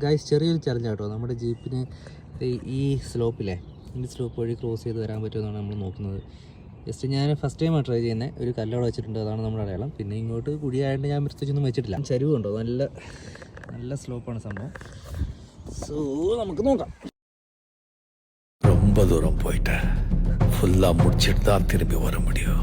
Guys ചെറിയൊരു challenge കേട്ടോ. നമ്മുടെ ജീപ്പിന് ഈ സ്ലോപ്പിലെ ഈ സ്ലോപ്പ് വഴി ക്രോസ് ചെയ്ത് വരാൻ പറ്റുമെന്നാണ് നമ്മൾ നോക്കുന്നത്. ജസ്റ്റ് ഞാൻ ഫസ്റ്റ് ടൈമാണ് ട്രൈ ചെയ്യുന്നത്. ഒരു കല്ലവിടെ വെച്ചിട്ടുണ്ട്, അതാണ് നമ്മുടെ അടയാളം. പിന്നെ ഇങ്ങോട്ട് കുഴിയായതുകൊണ്ട് ഞാൻ പ്രത്യേകിച്ചൊന്നും വെച്ചിട്ടില്ല. ചരിവുണ്ടോ, നല്ല നല്ല സ്ലോപ്പാണ് സംഭവം. സോ നമുക്ക് നോക്കാം. ரொம்ப தூரம் போயிட்டேன். ஃபுல்லா முடிச்சிட்டு தான் திரும்பி வர முடியும்.